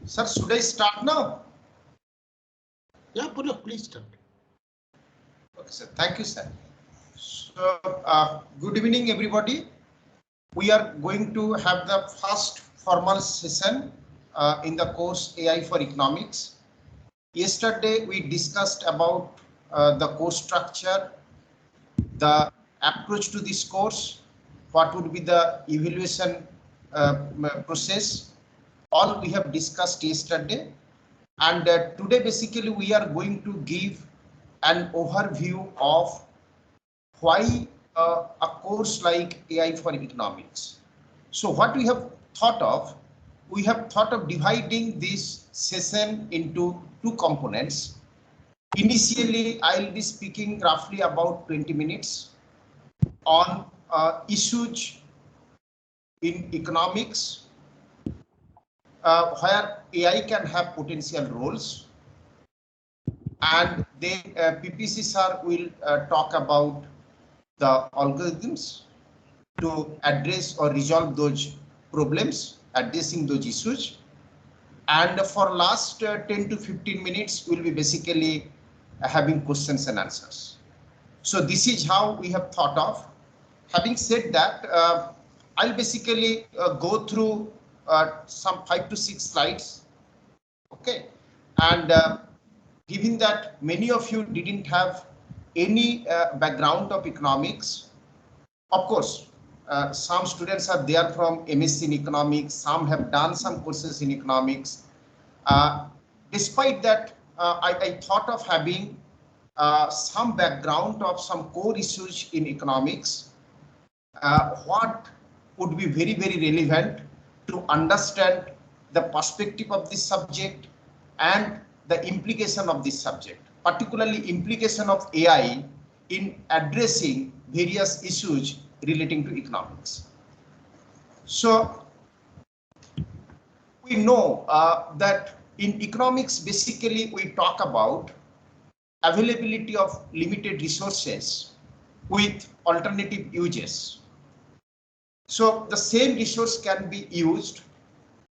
Sir, should I start now? Yeah, Pullo, please start. Okay, sir. Thank you, sir. So, good evening, everybody. We are going to have the first formal session in the course AI for Economics. Yesterday, we discussed about the course structure, the approach to this course, what would be the evaluation process. All we have discussed yesterday. And today, basically, we are going to give an overview of why a course like AI for Economics. So what we have thought of dividing this session into two components. Initially, I'll be speaking roughly about 20 minutes on issues in economics where AI can have potential roles, and then PPC sir will talk about the algorithms to address or resolve those problems, addressing those issues. And for last 10 to 15 minutes, we'll be basically having questions and answers. So this is how we have thought of. Having said that, I'll basically go through some 5 to 6 slides. Okay. And given that many of you didn't have any background of economics, of course, some students are there from MSc in economics, some have done some courses in economics. Despite that, I thought of having some background of some core issues in economics, what would be very, very relevant to understand the perspective of this subject and the implication of this subject, particularly implication of AI in addressing various issues relating to economics. So we know that in economics, basically we talk about availability of limited resources with alternative uses. So the same resource can be used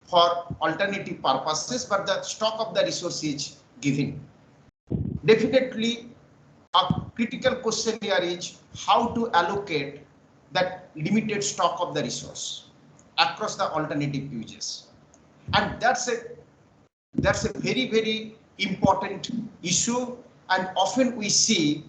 for alternative purposes, but the stock of the resource is given. Definitely, a critical question here is how to allocate that limited stock of the resource across the alternative uses. And that's a very, very important issue. And often we see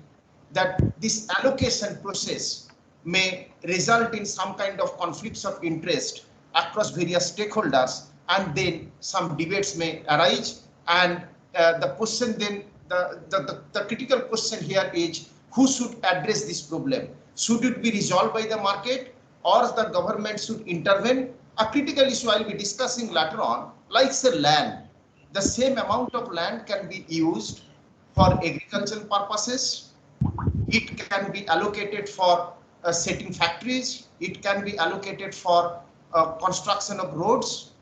that this allocation process may result in some kind of conflicts of interest across various stakeholders, and then some debates may arise. And the question then, the critical question here is, who should address this problem? Should it be resolved by the market, or the government should intervene? A critical issue I'll be discussing later on, like say land. The same amount of land can be used for agricultural purposes. It can be allocated for setting factories. It can be allocated for construction of roads.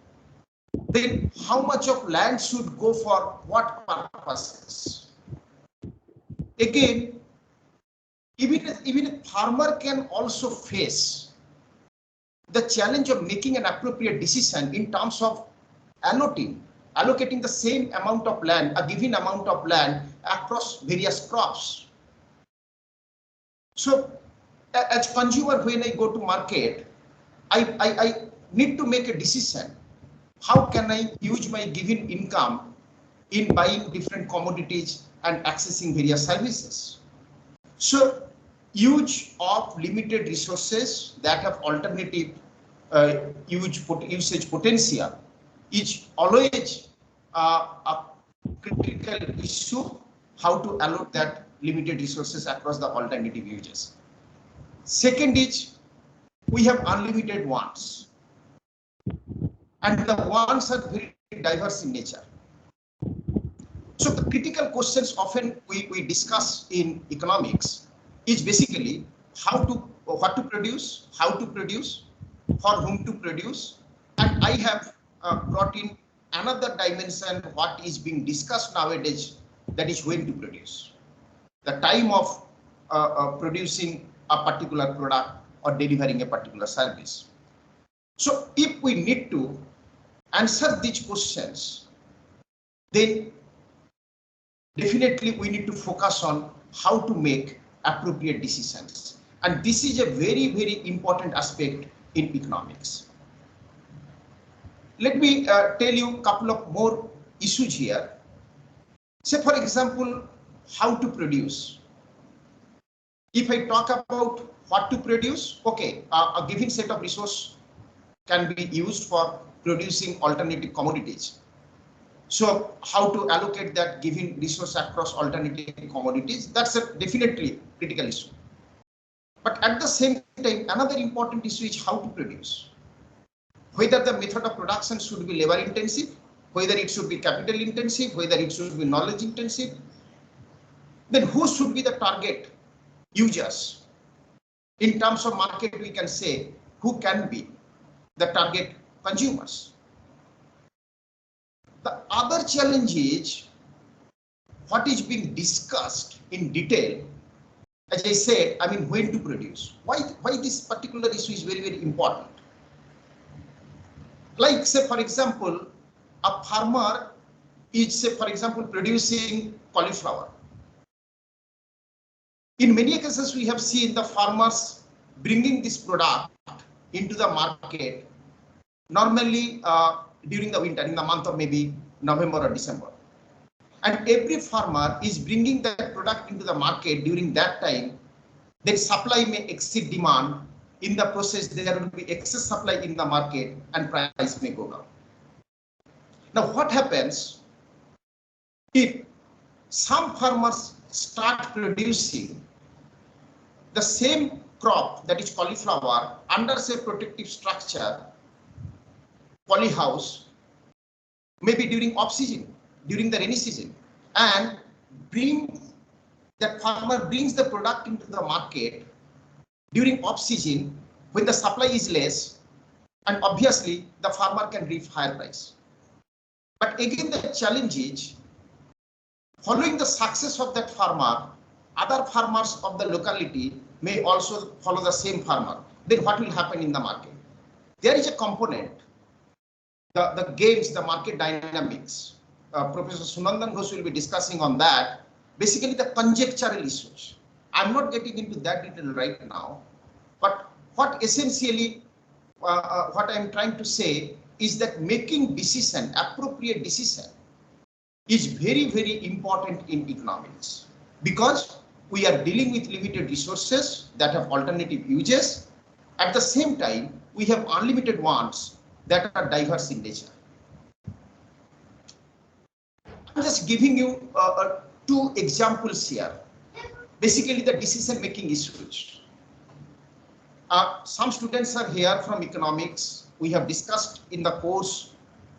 Then how much of land should go for what purposes? Again, even a farmer can also face the challenge of making an appropriate decision in terms of allocating the same amount of land, a given amount of land across various crops. So as consumer, when I go to market, I need to make a decision. How can I use my given income in buying different commodities and accessing various services? So use of limited resources that have alternative usage potential is always a critical issue, how to allocate that limited resources across the alternative uses. Second is, we have unlimited wants, and the wants are very diverse in nature. So the critical questions often we discuss in economics is basically what to produce, how to produce, for whom to produce. And I have brought in another dimension, what is being discussed nowadays, that is when to produce. The time of producing a particular product or delivering a particular service. So if we need to answer these questions, then definitely we need to focus on how to make appropriate decisions. And this is a very, very important aspect in economics. Let me tell you a couple of more issues here. Say, for example, how to produce. If I talk about what to produce, okay, a given set of resource can be used for producing alternative commodities. So how to allocate that given resource across alternative commodities, that's a definitely critical issue. But at the same time, another important issue is how to produce. Whether the method of production should be labor intensive, whether it should be capital intensive, whether it should be knowledge intensive, then who should be the target users? In terms of market, we can say who can be the target consumers. The other challenge is what is being discussed in detail. As I said, I mean, when to produce. Why this particular issue is very, very important. Like, say, for example, a farmer is, say, for example, producing cauliflower. In many cases, we have seen the farmers bringing this product into the market, normally during the winter, in the month of maybe November or December. And every farmer is bringing that product into the market during that time. Then supply may exceed demand. In the process, there will be excess supply in the market and price may go down. Now, what happens if some farmers start producing the same crop, that is cauliflower, under say protective structure, polyhouse, maybe during off season, during the rainy season, and that farmer brings the product into the market during off season when the supply is less, and obviously the farmer can reach higher price. But again, the challenge is following the success of that farmer, other farmers of the locality may also follow the same farmer. Then what will happen in the market? There is a component, the games, the market dynamics. Professor Sunandan Ghosh will be discussing on that. Basically, the conjectural issues. I'm not getting into that detail right now, but what essentially what I'm trying to say is that making decision, appropriate decision, is very, very important in economics, because we are dealing with limited resources that have alternative uses. At the same time, we have unlimited wants that are diverse in nature. I'm just giving you two examples here. Basically, the decision-making issues. Some students are here from economics. We have discussed in the course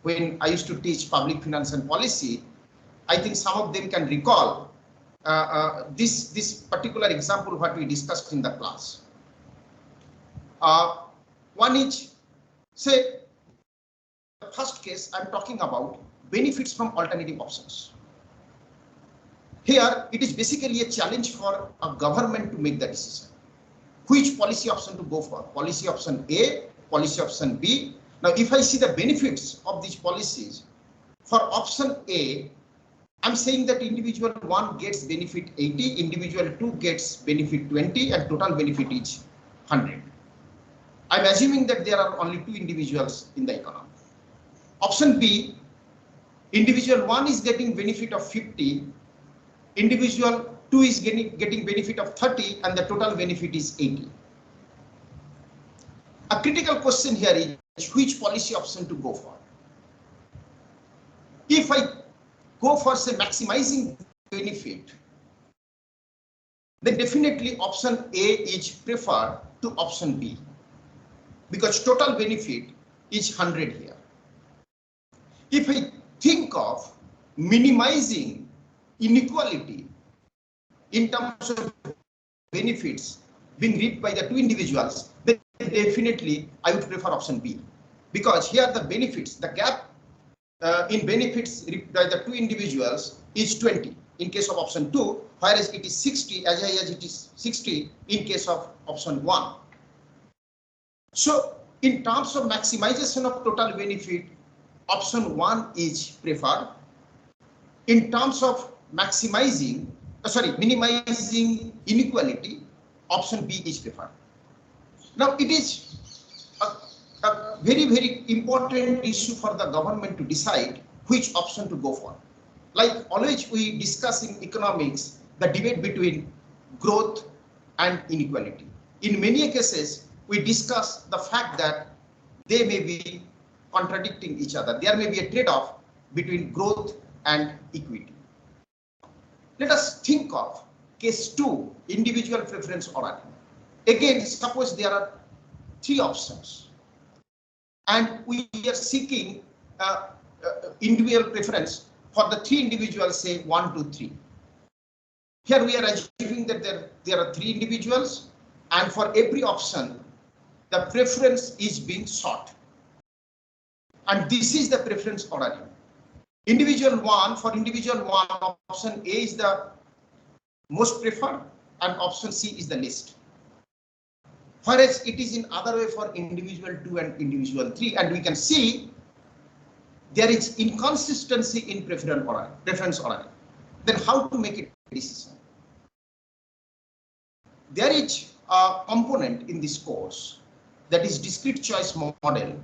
when I used to teach public finance and policy. I think some of them can recall this particular example what we discussed in the class. One is, say, the first case I'm talking about benefits from alternative options. Here, it is basically a challenge for a government to make the decision. Which policy option to go for? Policy option A, policy option B. Now, if I see the benefits of these policies, for option A, I'm saying that individual 1 gets benefit 80, individual 2 gets benefit 20, and total benefit is 100. I'm assuming that there are only 2 individuals in the economy. Option B, individual 1 is getting benefit of 50, individual 2 is getting benefit of 30, and the total benefit is 80. A critical question here is which policy option to go for. If I go for, say, maximizing benefit, then definitely option A is preferred to option B, because total benefit is 100 here. If I think of minimizing inequality in terms of benefits being reaped by the 2 individuals, then definitely I would prefer option B, because here the benefits, the gap in benefits reaped by the 2 individuals is 20 in case of option 2, whereas it is 60 as high as it is 60 in case of option 1. So in terms of maximization of total benefit, option 1 is preferred. in terms of minimizing inequality, option B is preferred. Now it is a very, very important issue for the government to decide which option to go for. Like always we discuss in economics, the debate between growth and inequality. In many cases, we discuss the fact that they may be contradicting each other. There may be a trade-off between growth and equity. Let us think of case 2, individual preference ordering. Again, suppose there are 3 options and we are seeking individual preference for the 3 individuals, say 1, 2, 3. Here we are assuming that there are 3 individuals, and for every option, the preference is being sought. And this is the preference ordering. For individual 1, option A is the most preferred and option C is the least. Whereas it is in other way for individual 2 and individual 3, and we can see there is inconsistency in preference ordering. Then how to make a decision? There is a component in this course that is discrete choice model.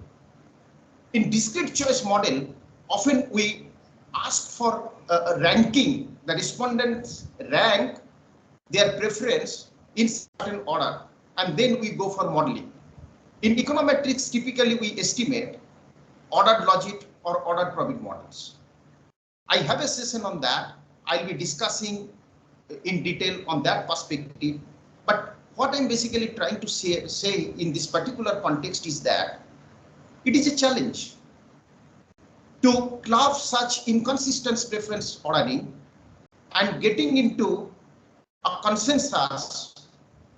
In discrete choice model, often we ask for a ranking. The respondents rank their preference in certain order, and then we go for modeling. In econometrics, typically we estimate ordered logit or ordered probit models. I have a session on that. I'll be discussing in detail on that perspective. But what I'm basically trying to say in this particular context is that it is a challenge to club such inconsistent preference ordering and getting into a consensus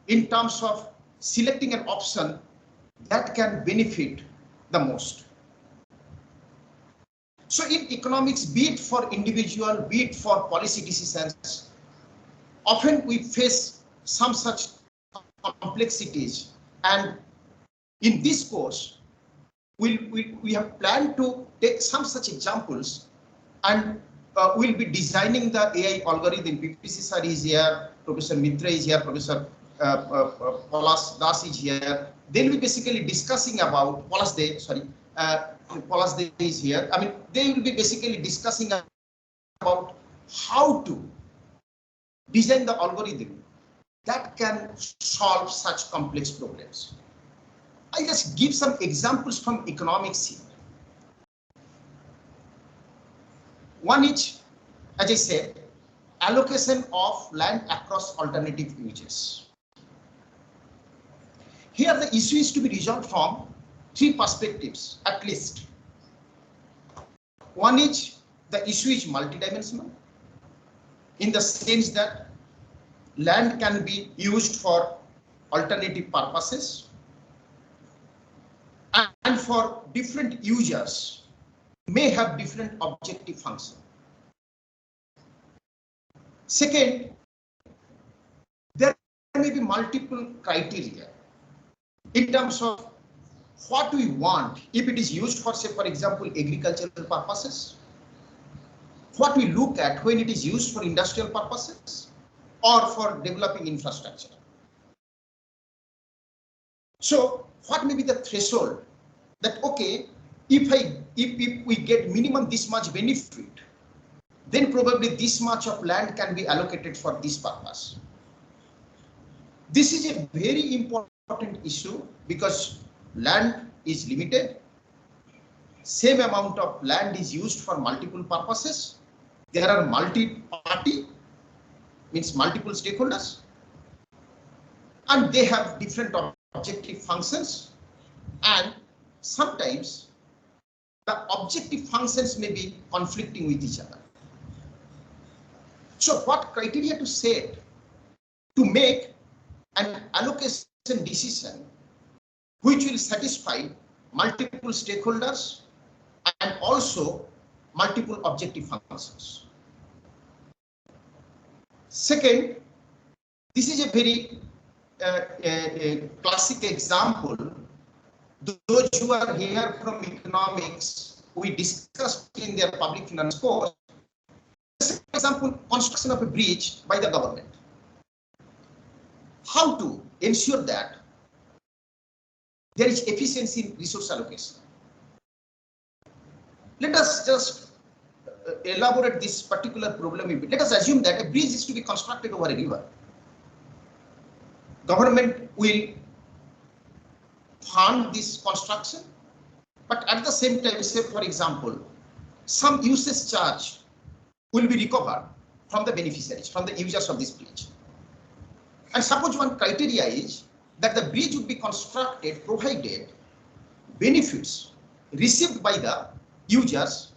in terms of selecting an option that can benefit the most. So in economics, be it for individual, be it for policy decisions, often we face some such complexities, and in this course we have planned to take some such examples, and we'll be designing the AI algorithm. PPC sir is here, Professor Mitra is here, Professor Palas Das is here. They'll be basically discussing about Palas Day is here. I mean, they will be basically discussing about how to design the algorithm that can solve such complex problems. I just give some examples from economics here. One is, as I said, allocation of land across alternative uses. Here the issue is to be resolved from 3 perspectives at least. One is the issue is multidimensional in the sense that land can be used for alternative purposes, and for different users may have different objective function. Second, there may be multiple criteria in terms of what we want, if it is used for, say, for example, agricultural purposes, what we look at when it is used for industrial purposes or for developing infrastructure. So what may be the threshold that, okay, if we get minimum this much benefit, then probably this much of land can be allocated for this purpose. This is a very important issue because land is limited. Same amount of land is used for multiple purposes. There are multi-party, means multiple stakeholders, and they have different objective functions, and sometimes the objective functions may be conflicting with each other. So what criteria to set to make an allocation decision which will satisfy multiple stakeholders and also multiple objective functions. Second, this is a very classic example. Those who are here from economics, we discussed in their public finance course For example, construction of a bridge by the government. How to ensure that there is efficiency in resource allocation? Let us just elaborate this particular problem a bit. Let us assume that a bridge is to be constructed over a river. Government will fund this construction, but at the same time, say for example, some usage charge will be recovered from the beneficiaries, from the users of this bridge. And suppose one criteria is that the bridge would be constructed provided benefits received by the users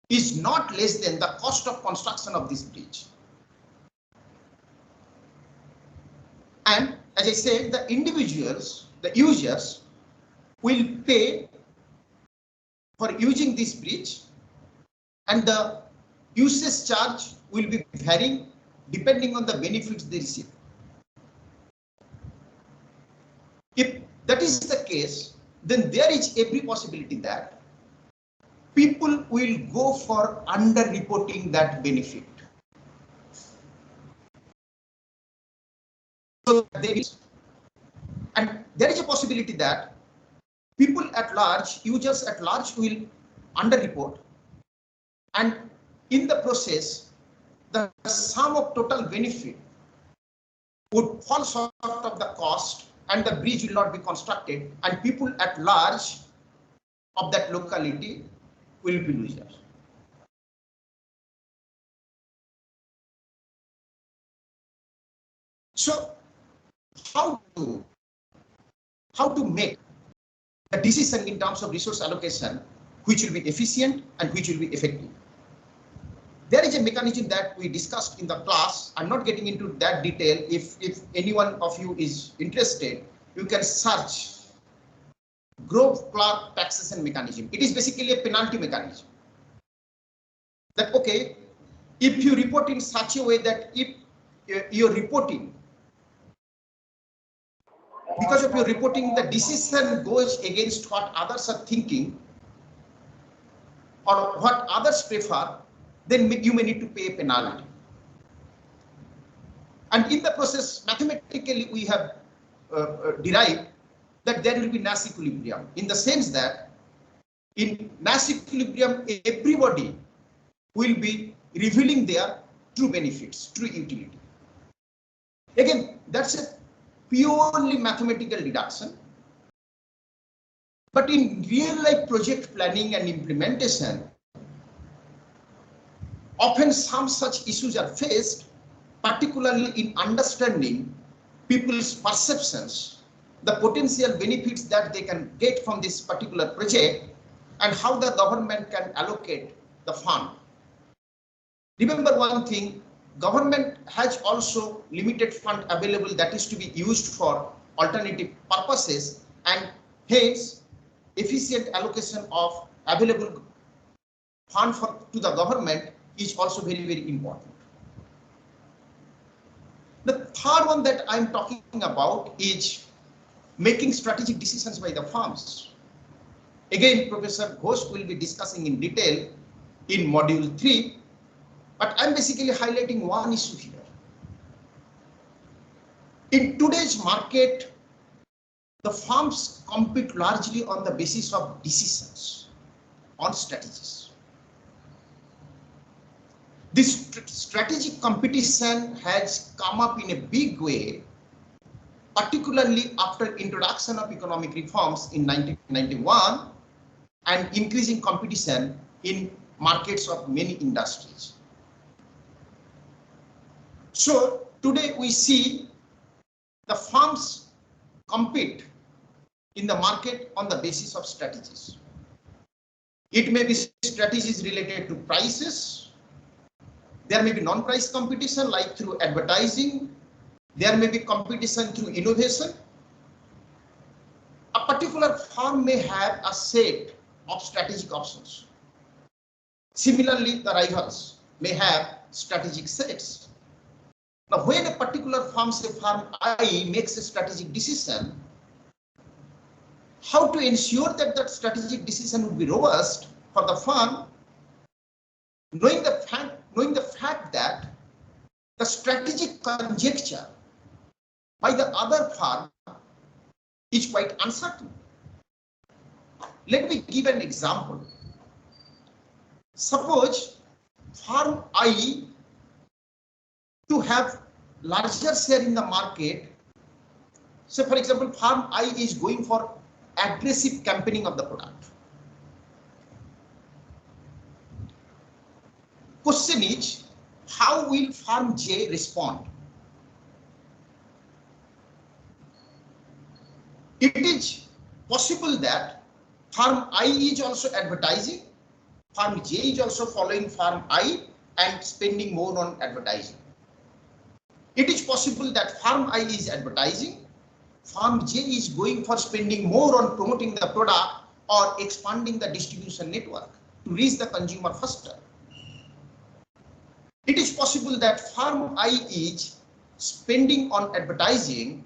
is not less than the cost of construction of this bridge. And as I said, the individuals, the users will pay for using this bridge, and the usage charge will be varying depending on the benefits they receive. If that is the case, then there is every possibility that people will go for underreporting that benefit. So and there is a possibility that people at large, users at large, will underreport, and in the process, the sum of total benefit would fall short of the cost, and the bridge will not be constructed, and people at large of that locality will be losers. So how to make a decision in terms of resource allocation which will be efficient and which will be effective? There is a mechanism that we discussed in the class. I'm not getting into that detail. If any one of you is interested, you can search Grove-Clark taxation mechanism. It is basically a penalty mechanism. That okay, if you report in such a way that if you're reporting, because of your reporting, the decision goes against what others are thinking or what others prefer, then you may need to pay a penalty. And in the process, mathematically, we have derived that there will be Nash equilibrium, in the sense that in Nash equilibrium, everybody will be revealing their true benefits, true utility. Again, that's a purely mathematical deduction. But in real life project planning and implementation, often some such issues are faced, particularly in understanding people's perceptions, the potential benefits that they can get from this particular project, and how the government can allocate the fund. Remember one thing, government has also limited fund available that is to be used for alternative purposes, and hence efficient allocation of available fund to the government is also very, very important. The third one that I'm talking about is making strategic decisions by the firms. Again, Professor Ghosh will be discussing in detail in module 3, but I'm basically highlighting one issue here. In today's market, the firms compete largely on the basis of decisions, on strategies. This strategic competition has come up in a big way, particularly after introduction of economic reforms in 1991 and increasing competition in markets of many industries. So today we see the firms compete in the market on the basis of strategies. It may be strategies related to prices. There may be non-price competition like through advertising. There may be competition through innovation. A particular firm may have a set of strategic options. Similarly, the rivals may have strategic sets. Now, when a particular firm, say firm I, makes a strategic decision, how to ensure that that strategic decision would be robust for the firm, knowing strategic conjecture by the other farm is quite uncertain. Let me give an example. Suppose farm I to have larger share in the market. So for example, farm I is going for aggressive campaigning of the product. Question is, how will farm J respond? It is possible that farm I is also advertising, farm J is also following farm I and spending more on advertising. It is possible that farm I is advertising, farm J is going for spending more on promoting the product or expanding the distribution network to reach the consumer faster. It is possible that farm I is spending on advertising,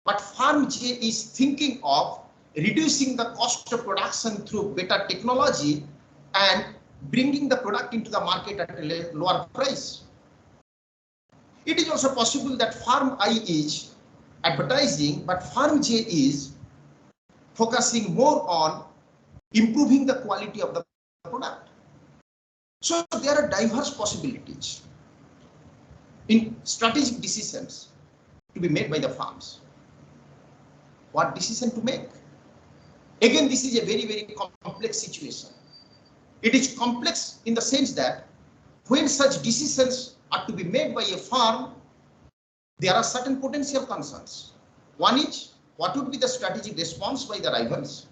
but farm J is thinking of reducing the cost of production through better technology and bringing the product into the market at a lower price. It is also possible that farm I is advertising, but farm J is focusing more on improving the quality of the product. So there are diverse possibilities in strategic decisions to be made by the farms. What decision to make? Again, this is a very, very complex situation. It is complex in the sense that when such decisions are to be made by a farm, there are certain potential concerns. One is, what would be the strategic response by the rivals?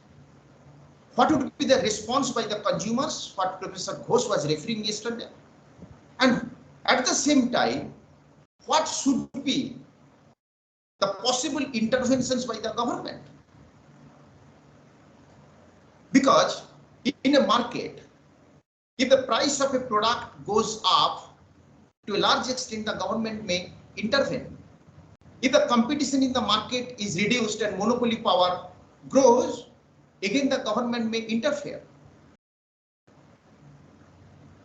What would be the response by the consumers, what Professor Ghosh was referring yesterday? And at the same time, what should be the possible interventions by the government? Because in a market, if the price of a product goes up, to a large extent the government may intervene. If the competition in the market is reduced and monopoly power grows, again the government may interfere.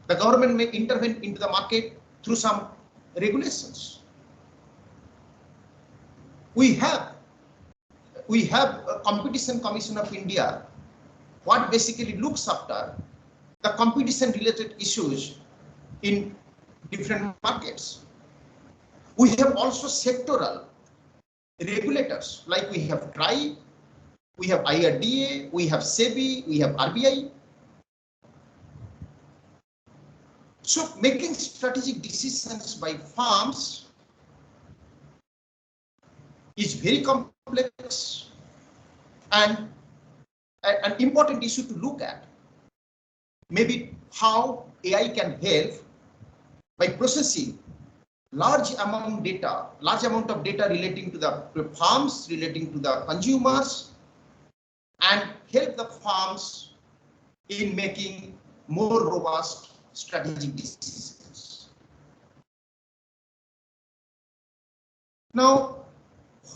The government may intervene into the market through some regulations. We have a Competition Commission of India, what basically looks after the competition related issues in different markets. We have also sectoral regulators, like we have TRAI, we have IRDA, we have SEBI, we have RBI. So making strategic decisions by farms is very complex and an important issue to look at. Maybe how AI can help by processing large amount of data relating to the farms, relating to the consumers, and help the farms in making more robust strategic decisions. Now,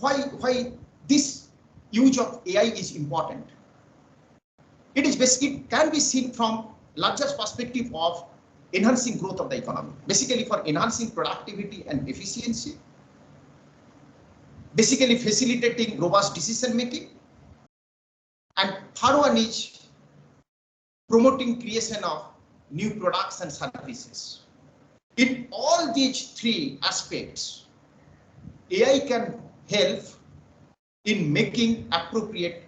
why this use of AI is important? It is basically can be seen from larger perspective of enhancing growth of the economy, basically for enhancing productivity and efficiency, basically facilitating robust decision making, and third one is promoting creation of new products and services. In all these three aspects, AI can help in making appropriate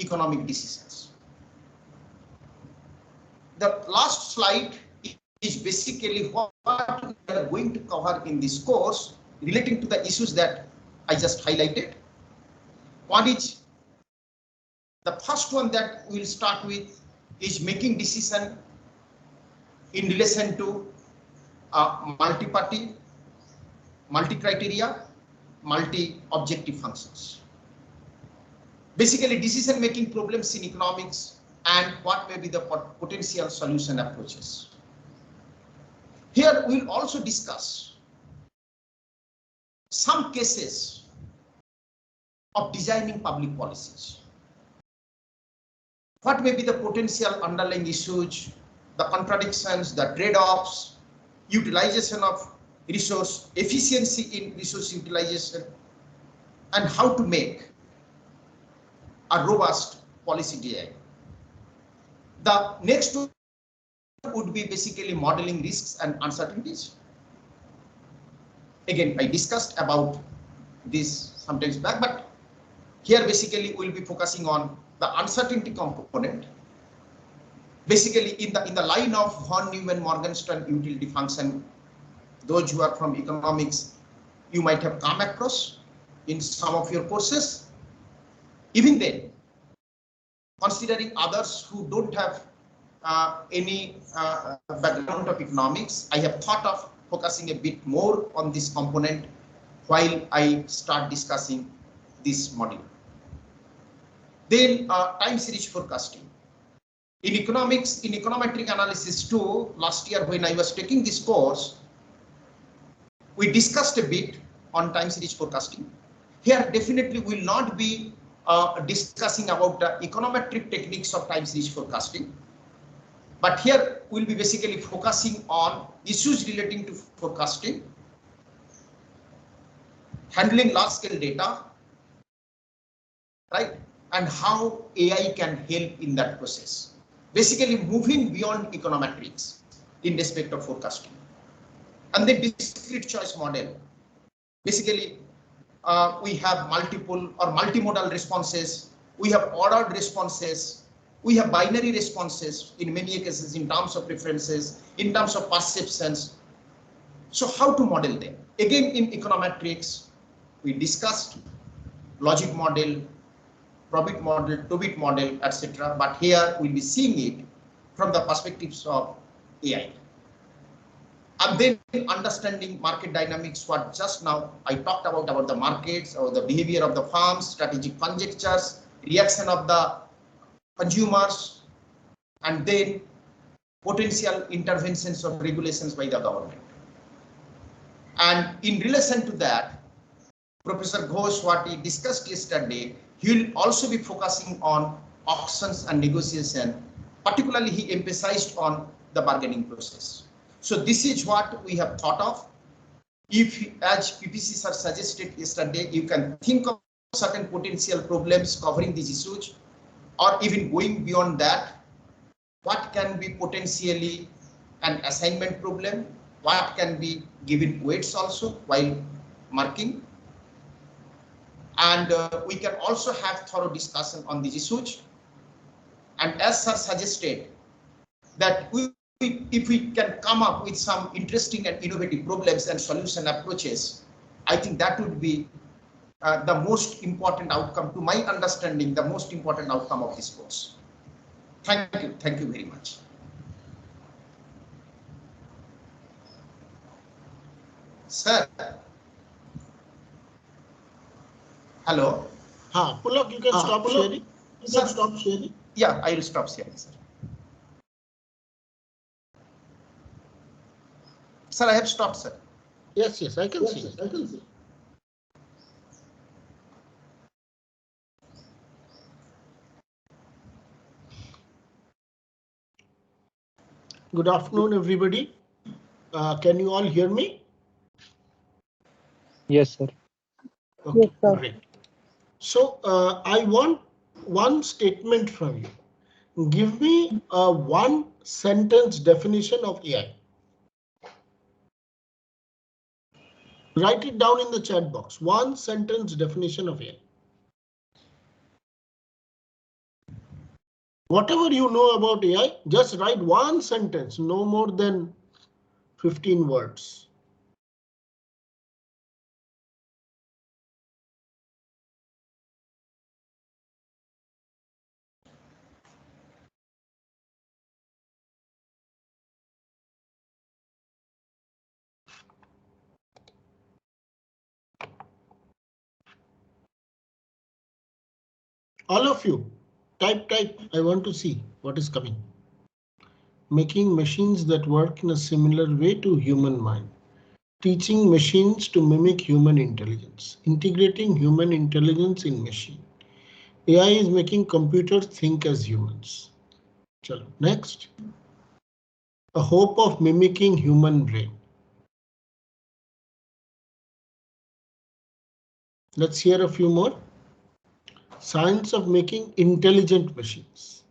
economic decisions. The last slide is basically what we are going to cover in this course relating to the issues that I just highlighted. One is, the first one that we'll start with is making decision in relation to multi-party, multi-criteria, multi-objective functions. Basically decision-making problems in economics and what may be the potential solution approaches. Here we'll also discuss some cases of designing public policies. What may be the potential underlying issues, the contradictions, the trade-offs, utilization of resource efficiency in resource utilization, and how to make a robust policy design. The next one would be basically modeling risks and uncertainties. Again, I discussed about this sometimes back, but here basically we'll be focusing on the uncertainty component. Basically in the line of von Neumann Morgenstern utility function, those who are from economics, you might have come across in some of your courses. Even then, considering others who don't have any background of economics, I have thought of focusing a bit more on this component while I start discussing this module. Then time series forecasting. In economics, in econometric analysis too, last year when I was taking this course, we discussed a bit on time series forecasting. Here definitely will not be discussing about the econometric techniques of time series forecasting. But here we'll be basically focusing on issues relating to forecasting, handling large scale data, right? And how AI can help in that process. Basically moving beyond econometrics in respect of forecasting. And the discrete choice model. Basically, we have multiple or multimodal responses. We have ordered responses. We have binary responses in many cases in terms of preferences, in terms of perceptions. So how to model them? Again, in econometrics, we discussed logic model, probit model, 2-bit model, etc. But here we'll be seeing it from the perspectives of AI. And then understanding market dynamics, what just now I talked about the markets or the behavior of the firms, strategic conjectures, reaction of the consumers, and then potential interventions or regulations by the government. And in relation to that, Professor Ghosh, what he discussed yesterday, he will also be focusing on auctions and negotiation. Particularly, he emphasized on the bargaining process. So this is what we have thought of. If, as PPC sir suggested yesterday, you can think of certain potential problems covering these issues, or even going beyond that, what can be potentially an assignment problem, what can be given weights also while marking. And we can also have thorough discussion on these issues. And as sir suggested, that if we can come up with some interesting and innovative problems and solution approaches, I think that would be the most important outcome, to my understanding, the most important outcome of this course. Thank you very much. Sir. Hello. Pulak, you can stop sharing. You can stop sharing. Yeah, I will stop sharing, sir. Sir, I have stopped, sir. Yes, I can see. I can see. Good afternoon, everybody. Can you all hear me? Yes, sir. Okay, yes, sir. Great. So I want one statement from you. Give me a one-sentence definition of AI. Write it down in the chat box. One sentence definition of AI. Whatever you know about AI, just write one sentence, no more than 15 words. All of you, type. I want to see what is coming. Making machines that work in a similar way to human mind. Teaching machines to mimic human intelligence. Integrating human intelligence in machine. AI is making computers think as humans. Chalo, next. A hope of mimicking human brain. Let's hear a few more. Science of making intelligent machines.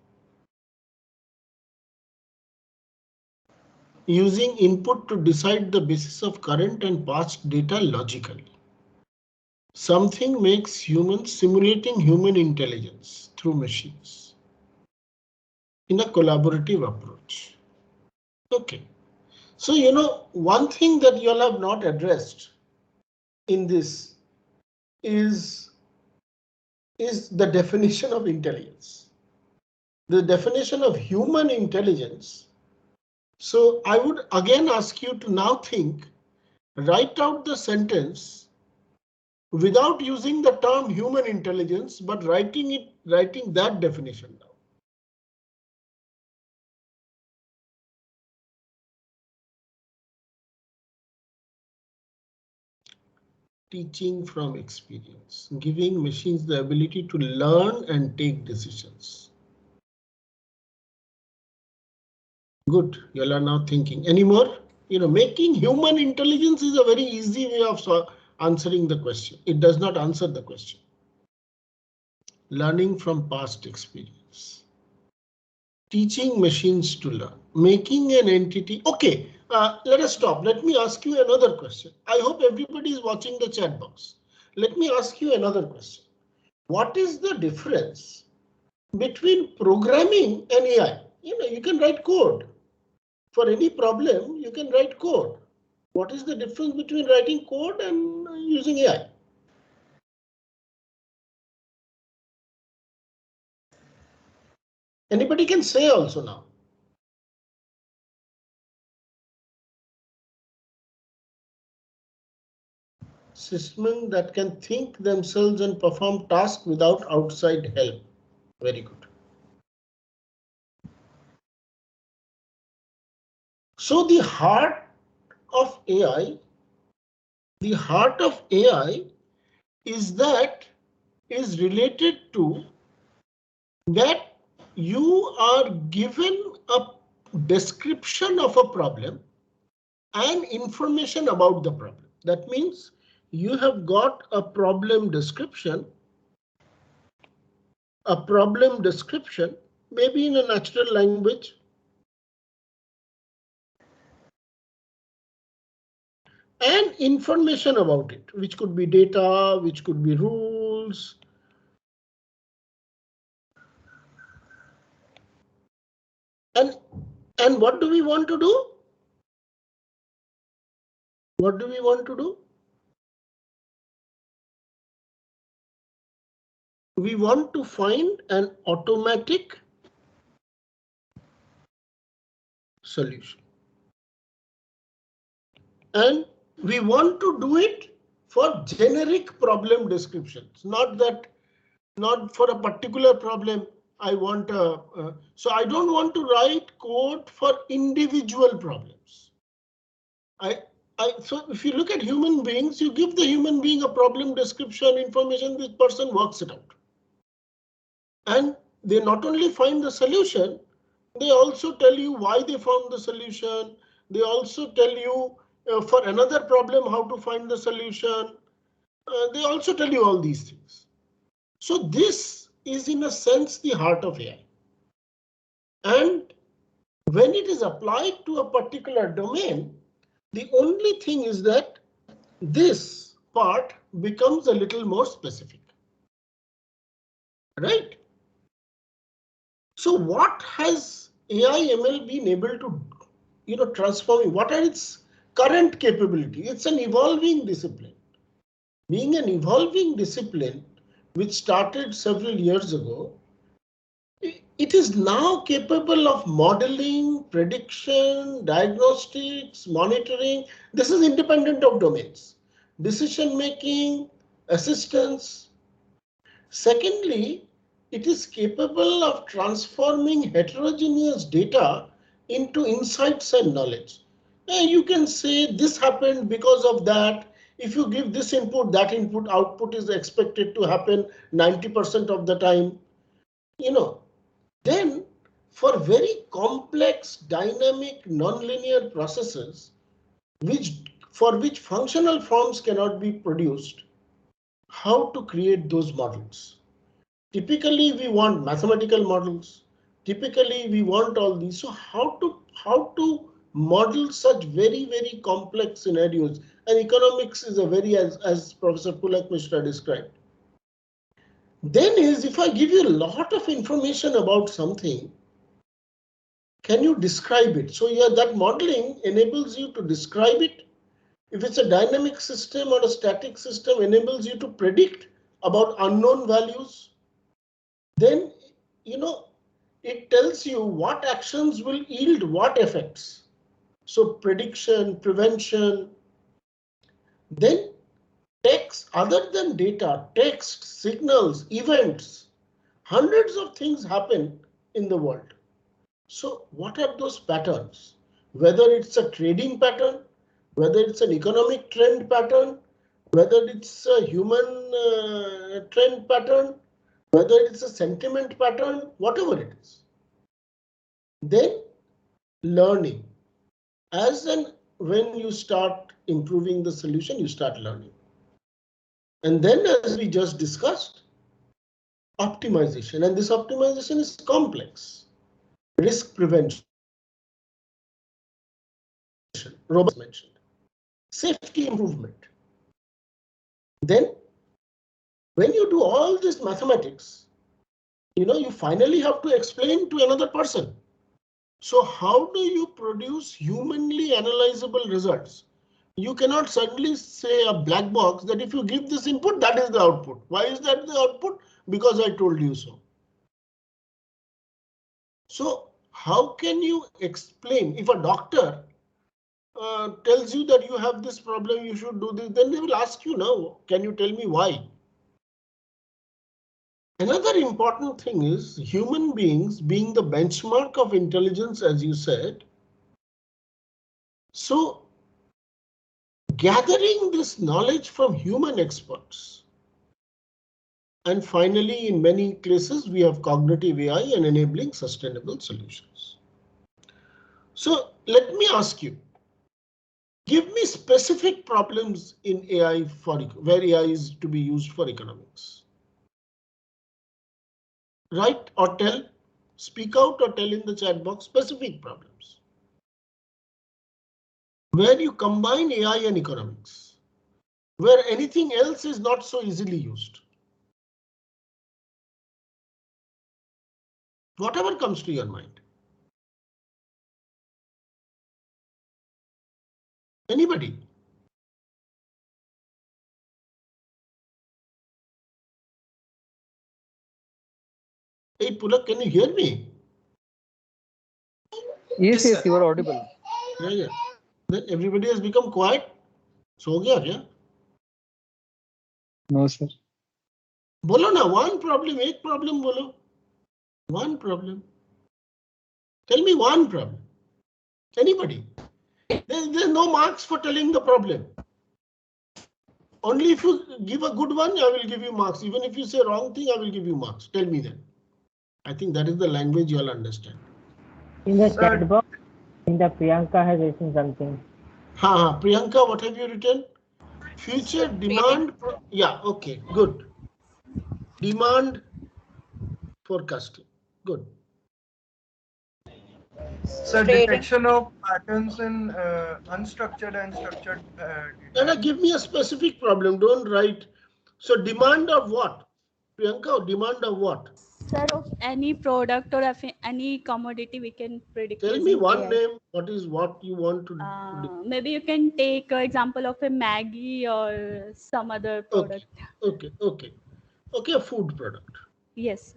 Using input to decide the basis of current and past data logically. Something makes humans simulating human intelligence through machines in a collaborative approach. Okay. So, one thing that you all have not addressed in this is the definition of intelligence. The definition of human intelligence. So I would again ask you to now think, write out the sentence without using the term human intelligence, but writing that definition down. Teaching from experience, giving machines the ability to learn and take decisions. Good, you all are now thinking. Any more? Making human intelligence is a very easy way of answering the question. It does not answer the question. Learning from past experience. Teaching machines to learn. Making an entity. Okay, let us stop. Let me ask you another question. I hope everybody is watching the chat box. Let me ask you another question. What is the difference between programming and AI? You can write code. For any problem, you can write code. What is the difference between writing code and using AI? Anybody can say also now. Systems that can think themselves and perform tasks without outside help. Very good. So the heart of AI is related to that you are given a description of a problem and information about the problem. That means you have got a problem description, maybe in a natural language, and information about it, which could be data, which could be rules. And what do we want to do? What do we want to do? We want to find an automatic solution. And we want to do it for generic problem descriptions, not for a particular problem. I want so I don't want to write code for individual problems. So if you look at human beings, you give the human being a problem description information, this person works it out. And they not only find the solution, they also tell you why they found the solution. They also tell you for another problem how to find the solution. They also tell you all these things. So this is in a sense the heart of AI. And when it is applied to a particular domain, the only thing is that this part becomes a little more specific. Right? So what has AI ML been able to transform? What are its current capability? It's an evolving discipline. Being an evolving discipline, which started several years ago, it is now capable of modeling, prediction, diagnostics, monitoring. This is independent of domains. Decision making, assistance. Secondly, it is capable of transforming heterogeneous data into insights and knowledge. And you can say this happened because of that. If you give this input, that input output is expected to happen 90% of the time. Then for very complex, dynamic, nonlinear processes, for which functional forms cannot be produced, how to create those models. Typically, we want mathematical models. Typically, we want all these. So how to model such very, very complex scenarios? And economics is a very, as Professor Pulak Mishra described. Then is, if I give you a lot of information about something, can you describe it? So yeah, that modeling enables you to describe it. If it's a dynamic system or a static system, enables you to predict about unknown values. Then, you know, it tells you what actions will yield what effects. So prediction, prevention. Then text, other than data, text, signals, events, hundreds of things happen in the world. So what are those patterns? Whether it's a trading pattern, whether it's an economic trend pattern, whether it's a human trend pattern, whether it's a sentiment pattern, whatever it is. Then learning. As and when you start improving the solution, you start learning. And then, as we just discussed, optimization. And this optimization is complex. Risk prevention, Robert mentioned. Safety improvement. Then, when you do all this mathematics, you know, you finally have to explain to another person. So how do you produce humanly analyzable results? You cannot suddenly say a black box that if you give this input, that is the output. Why is that the output? Because I told you so. So how can you explain if a doctor tells you that you have this problem, you should do this, then they will ask you now, can you tell me why? Another important thing is human beings being the benchmark of intelligence, as you said. So gathering this knowledge from human experts. And finally, in many cases, we have cognitive AI and enabling sustainable solutions. So let me ask you, give me specific problems in AI for where AI is to be used for economics. Write or tell, speak out or tell in the chat box specific problems where you combine AI and economics, where anything else is not so easily used. Whatever comes to your mind. Anybody? Hey Pulak, can you hear me? Yes, yes, you are audible. Yeah. Then everybody has become quiet. So gaya kya? No, sir. Bolo na, one problem, ek problem bolo. One problem. Tell me one problem. Anybody? There's no marks for telling the problem. Only if you give a good one, I will give you marks. Even if you say wrong thing, I will give you marks. Tell me then. I think that is the language you all understand. In the chat box, in the Priyanka has written something. Priyanka, what have you written? Future demand. Yeah, okay, good. Demand forecasting. Good. So detection of patterns in unstructured and structured data. Give me a specific problem. Don't write. So demand of what? Priyanka, demand of what? Sir, of any product or any commodity we can predict. Tell me one name. What is what you want to do? Maybe you can take an example of a Maggie or some other product. Okay, a food product. Yes.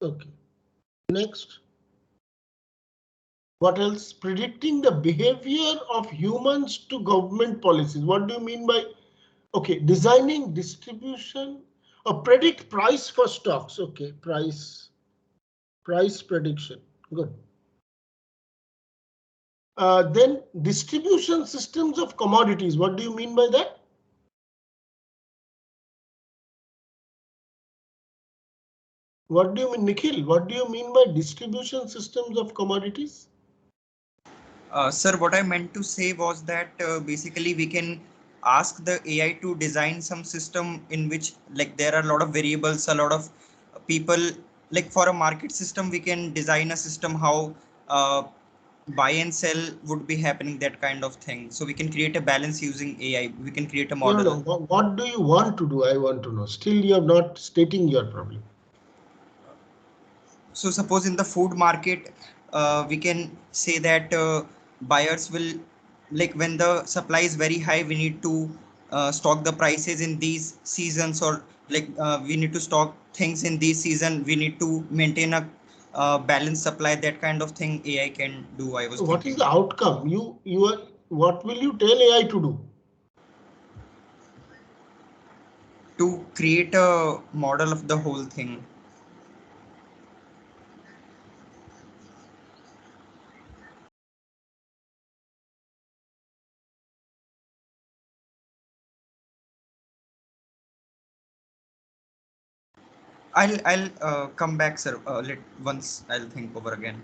Okay. Next. What else? Predicting the behavior of humans to government policies. What do you mean by? Okay, designing distribution or predict price for stocks. Okay, price prediction. Good. Then distribution systems of commodities. What do you mean by that? What do you mean, Nikhil? What do you mean by distribution systems of commodities? Sir, what I meant to say was that basically we can ask the AI to design some system in which like there are a lot of variables, a lot of people, like for a market system, we can design a system how buy and sell would be happening, that kind of thing. So we can create a balance using AI. We can create a model. No, no. What do you want to do? I want to know. Still, you are not stating your problem. So suppose in the food market, we can say that buyers will, like when the supply is very high, we need to stock the prices in these seasons, or like we need to stock things in this season. We need to maintain a balanced supply, that kind of thing AI can do. I was What thinking. is the outcome? What will you tell AI to do? To create a model of the whole thing. I'll come back, sir. Once I'll think over again.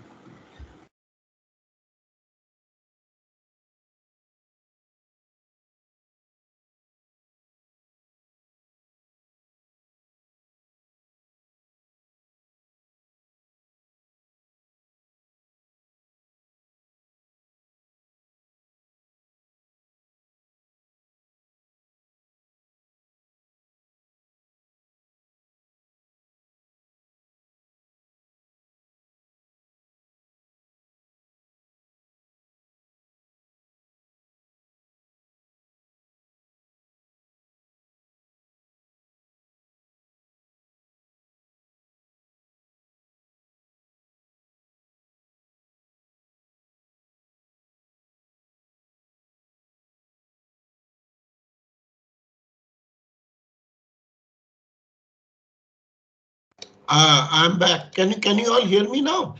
I'm back. Can you all hear me now?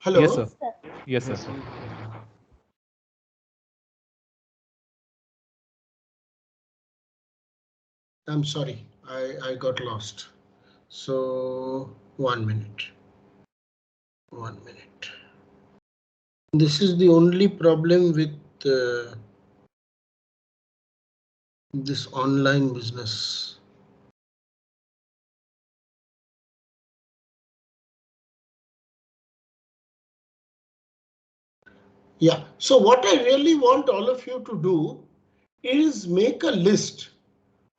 Hello? Yes, sir. Yes, sir. I'm sorry, I got lost. So 1 minute. 1 minute. This is the only problem with this online business. Yeah, so what I really want all of you to do is make a list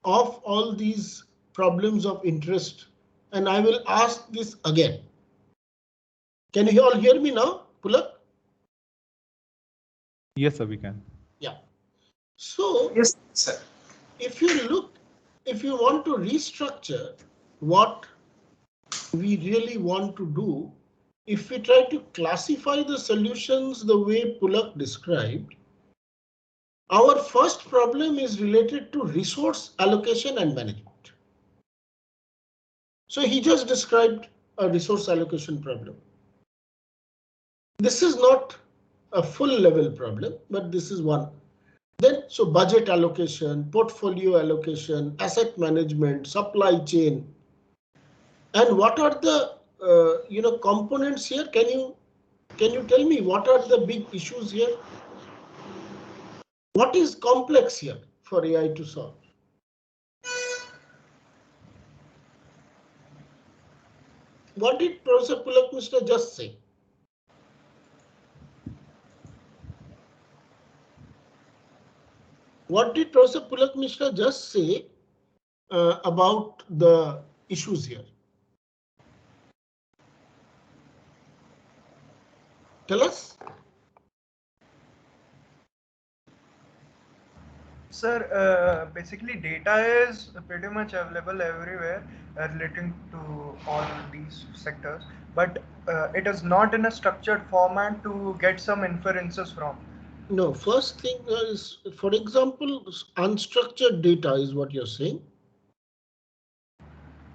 of all these problems of interest, and I will ask this again. Can you all hear me now, Pulak? Yes, sir, we can. Yeah. So Yes, sir. if you want to restructure what we really want to do, if we try to classify the solutions the way Pulak described, our first problem is related to resource allocation and management. So he just described a resource allocation problem. This is not a full level problem, but this is one. Then, so budget allocation, portfolio allocation, asset management, supply chain. And what are the components here? Can you tell me what are the big issues here? What is complex here for AI to solve? What did Professor Pulak Mishra just say? What did Professor Pulak Mishra just say about the issues here? Tell us. Sir, basically data is pretty much available everywhere relating to all these sectors, but it is not in a structured format to get some inferences from. No, first thing is, for example, unstructured data is what you're saying.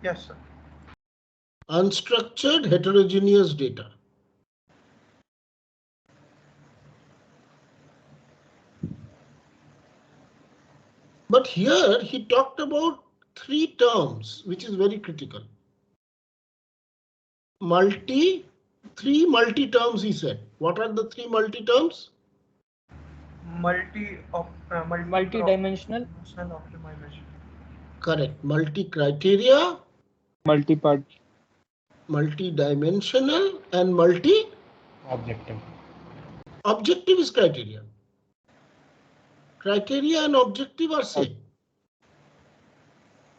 Yes, sir. Unstructured heterogeneous data. But here he talked about 3 terms, which is very critical. Multi, Three multi-terms, he said. What are the three multi-terms? Multi-dimensional optimization. Correct. Multi-criteria, Multi-part. multi-dimensional, and multi-objective. Objective is criteria. Criteria and objective are same.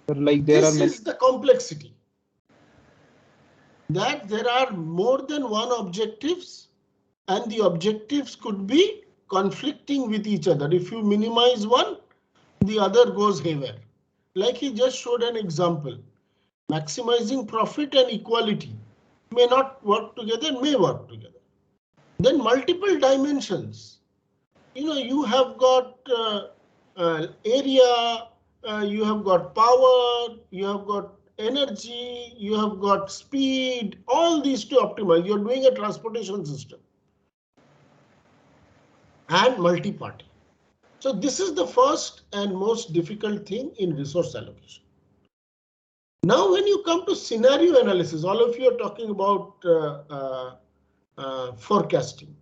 Like there This are many. is the complexity. That there are more than one objectives, and the objectives could be conflicting with each other. If you minimize one, the other goes haywire. Like he just showed an example. Maximizing profit and equality may not work together, may work together. Then multiple dimensions. You know, you have got area, you have got power, you have got energy, you have got speed, all these to optimize. You're doing a transportation system and multi-party. So this is the first and most difficult thing in resource allocation. Now, when you come to scenario analysis, all of you are talking about forecasting.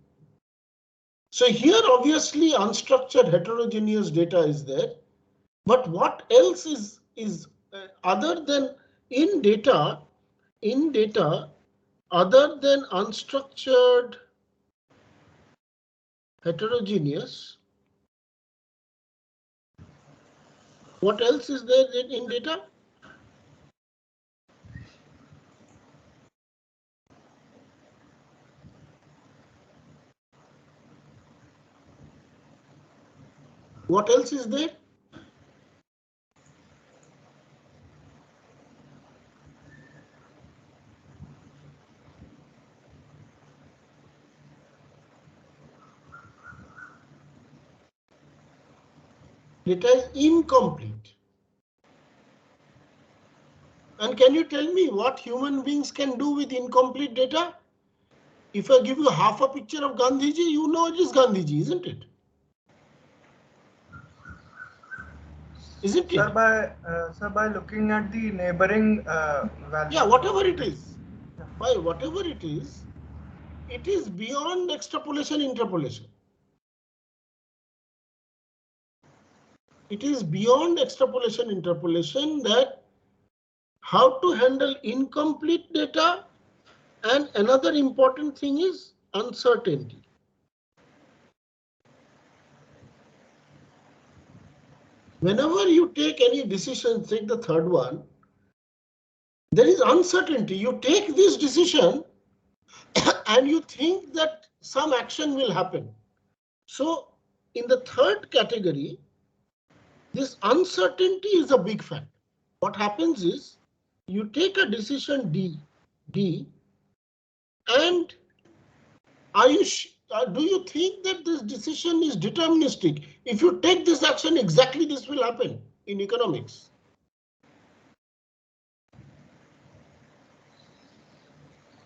So here, obviously, unstructured heterogeneous data is there. But what else is other than in data, other than unstructured heterogeneous, what else is there in data? What else is there? Data is incomplete. And can you tell me what human beings can do with incomplete data? If I give you half a picture of Gandhiji, you know it is Gandhiji, isn't it? Isn't it? Sir, by looking at the neighboring values. Yeah, whatever it is. By whatever it is beyond extrapolation, interpolation. It is beyond extrapolation, interpolation that how to handle incomplete data, and another important thing is uncertainty. Whenever you take any decision, take the third one, there is uncertainty. You take this decision and you think that some action will happen. So in the third category, this uncertainty is a big factor. What happens is you take a decision D, and do you think that this decision is deterministic? If you take this action, exactly this will happen in economics.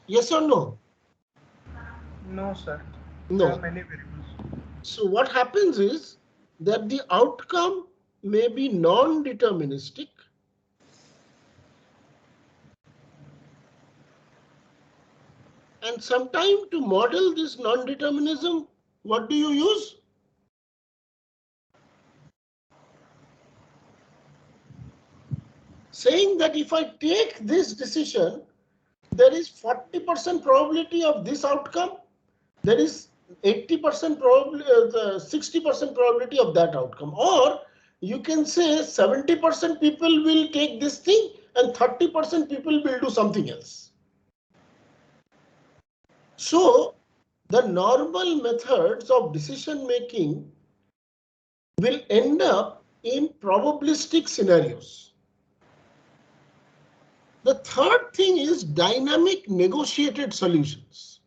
Yes or no? No, sir. No. There are many variables. So what happens is that the outcome may be non-deterministic. And sometimes to model this non-determinism, what do you use? Saying that if I take this decision, there is 40% probability of this outcome. There is 80% probability, 60% probability of that outcome. Or you can say 70% people will take this thing and 30% people will do something else. So the normal methods of decision making will end up in probabilistic scenarios. The third thing is dynamic negotiated solutions.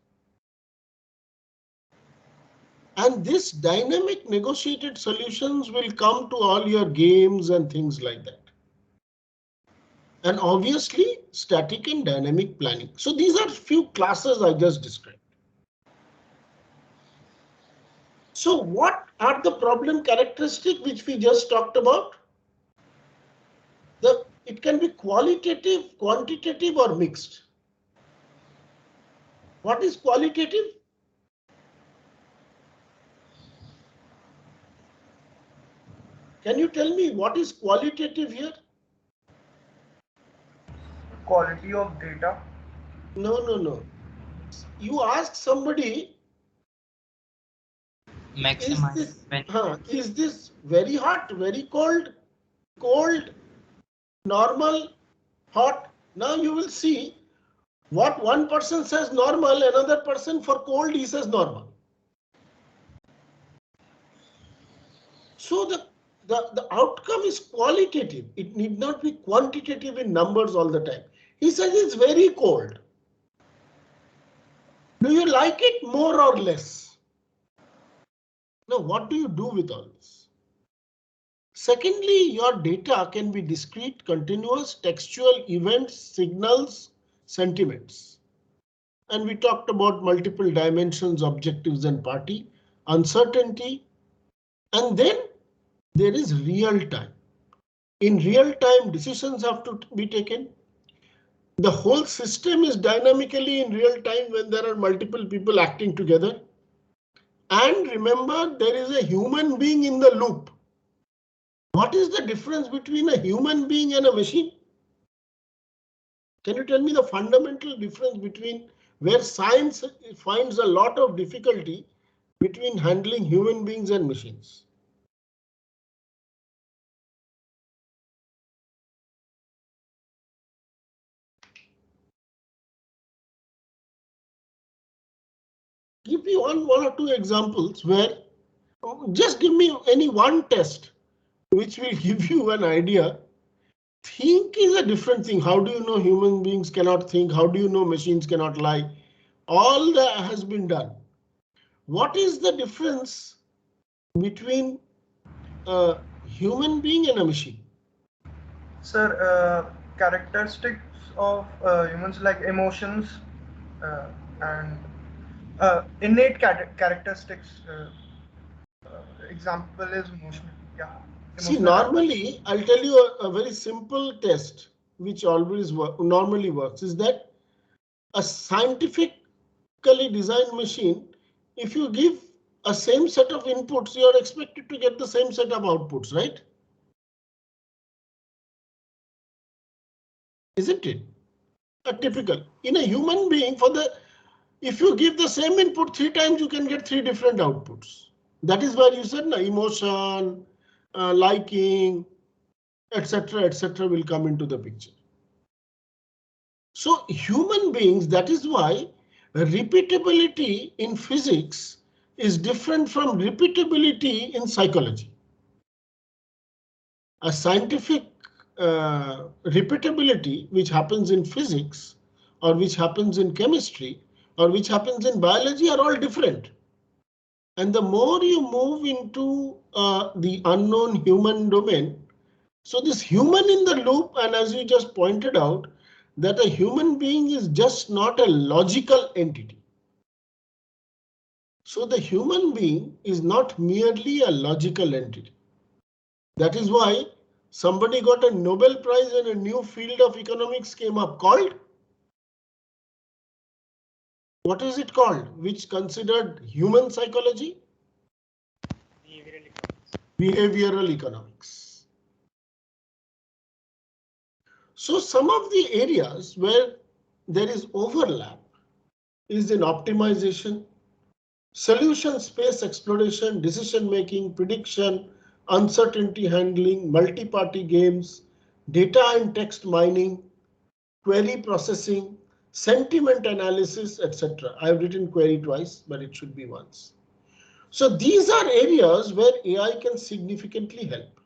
And this dynamic negotiated solutions will come to all your games and things like that. And obviously static and dynamic planning. So these are few classes I just described. So what are the problem characteristics which we just talked about? It can be qualitative, quantitative, or mixed. What is qualitative? Can you tell me what is qualitative here? Quality of data. No. You ask somebody, Maximize. is this very hot, very cold, cold, normal, hot? Now you will see what one person says normal, another person for cold he says normal. So the outcome is qualitative. It need not be quantitative in numbers all the time. He says it's very cold. Do you like it more or less? Now, what do you do with all this? Secondly, your data can be discrete, continuous, textual, events, signals, sentiments. And we talked about multiple dimensions, objectives and party, uncertainty. And then there is real time. In real time, decisions have to be taken. The whole system is dynamically in real time when there are multiple people acting together. And remember, there is a human being in the loop. What is the difference between a human being and a machine? Can you tell me the fundamental difference between where science finds a lot of difficulty between handling human beings and machines? Give me one or two examples where just give me any one test which will give you an idea. Think is a different thing. How do you know human beings cannot think? How do you know machines cannot lie? All that has been done. What is the difference between a human being and a machine? Sir, characteristics of humans like emotions and innate characteristics. Example is emotional. Yeah. See, Emotional normally, I'll tell you a very simple test which always normally works is that a scientifically designed machine, if you give a same set of inputs, you are expected to get the same set of outputs, right? Isn't it? A typical. In a human being, if you give the same input 3 times, you can get 3 different outputs. That is where you said no, emotion, liking, etc. will come into the picture. So human beings, that is why repeatability in physics is different from repeatability in psychology. A scientific repeatability which happens in physics or which happens in chemistry or which happens in biology are all different. And the more you move into the unknown human domain, so this human in the loop, and as you just pointed out, that a human being is just not a logical entity. So the human being is not merely a logical entity. That is why somebody got a Nobel Prize and a new field of economics came up called. What is it called? Which considered human psychology? Behavioral economics. So some of the areas where there is overlap is in optimization, solution space exploration, decision making, prediction, uncertainty handling, multi-party games, data and text mining, query processing, sentiment analysis, etc. I've written query twice, but it should be once. So these are areas where AI can significantly help.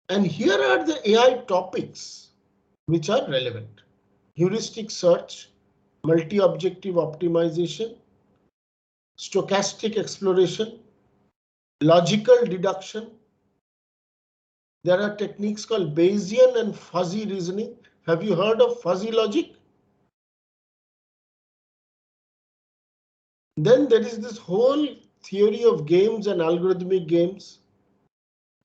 And here are the AI topics which are relevant. Heuristic search, multi-objective optimization, stochastic exploration, logical deduction. There are techniques called Bayesian and fuzzy reasoning. Have you heard of fuzzy logic? Then there is this whole theory of games and algorithmic games.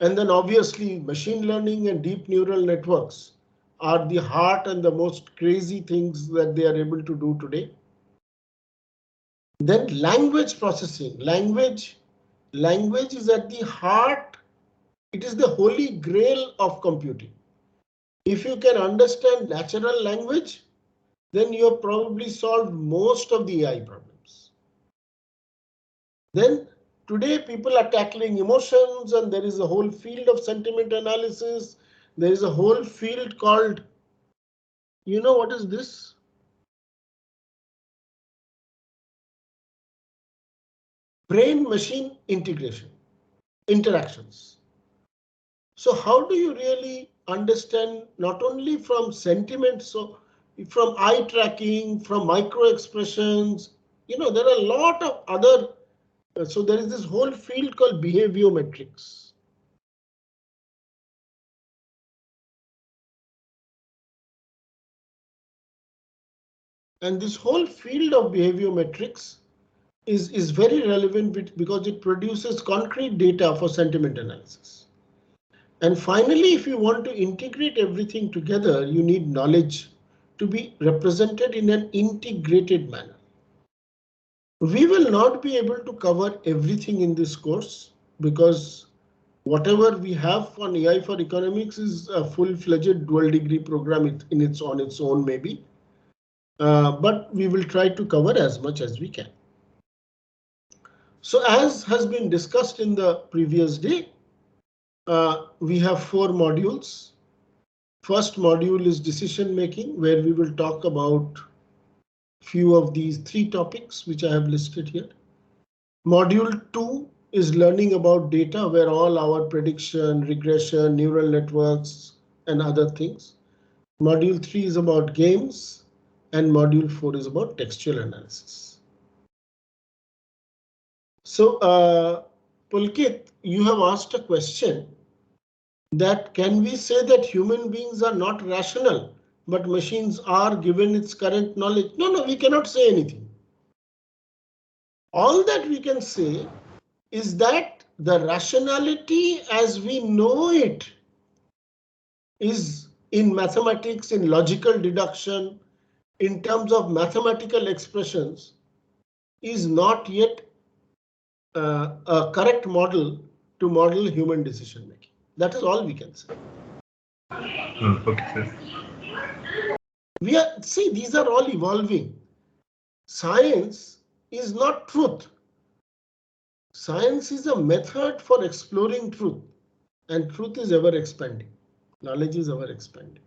And then obviously machine learning and deep neural networks are the heart and the most crazy things that they are able to do today. Then language processing. Language is at the heart. It is the holy grail of computing. If you can understand natural language, then you have probably solved most of the AI problems. Then today people are tackling emotions, and there is a whole field of sentiment analysis. There is a whole field called, you know what is this? Brain-machine interactions. So how do you really understand not only from sentiment, so from eye tracking, from micro expressions, you know, there are a lot of other. So there is this whole field called behaviometrics. And this whole field of behaviometrics is very relevant because it produces concrete data for sentiment analysis. And finally, if you want to integrate everything together, you need knowledge to be represented in an integrated manner. We will not be able to cover everything in this course because whatever we have on AI for economics is a full-fledged dual degree program on its own maybe. But we will try to cover as much as we can. So as has been discussed in the previous day, we have 4 modules. First module is decision making, where we will talk about few of these 3 topics which I have listed here. Module 2 is learning about data, where all our prediction, regression, neural networks and other things. Module 3 is about games, and module 4 is about textual analysis. So Pulkit, you have asked a question that can we say that human beings are not rational, but machines are given its current knowledge? No, we cannot say anything. All that we can say is that the rationality as we know it is in mathematics, in logical deduction, in terms of mathematical expressions, is not yet a correct model to model human decision making. That is all we can say. Okay, sir. These are all evolving. Science is not truth. Science is a method for exploring truth, and truth is ever expanding. Knowledge is ever expanding.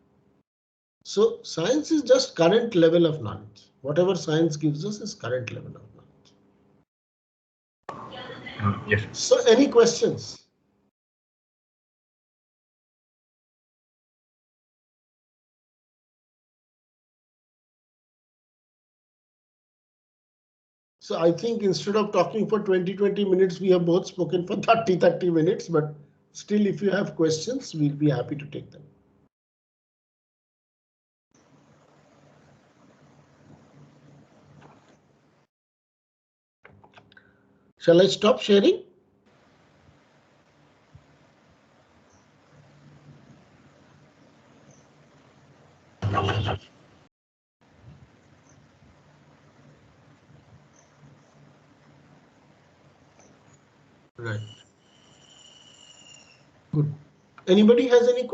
So science is just current level of knowledge. Whatever science gives us is current level of knowledge. Yes. So any questions? So I think instead of talking for 20 minutes, we have both spoken for 30 minutes, but still if you have questions, we'll be happy to take them. Shall I stop sharing? Right. Good. Anybody has any questions?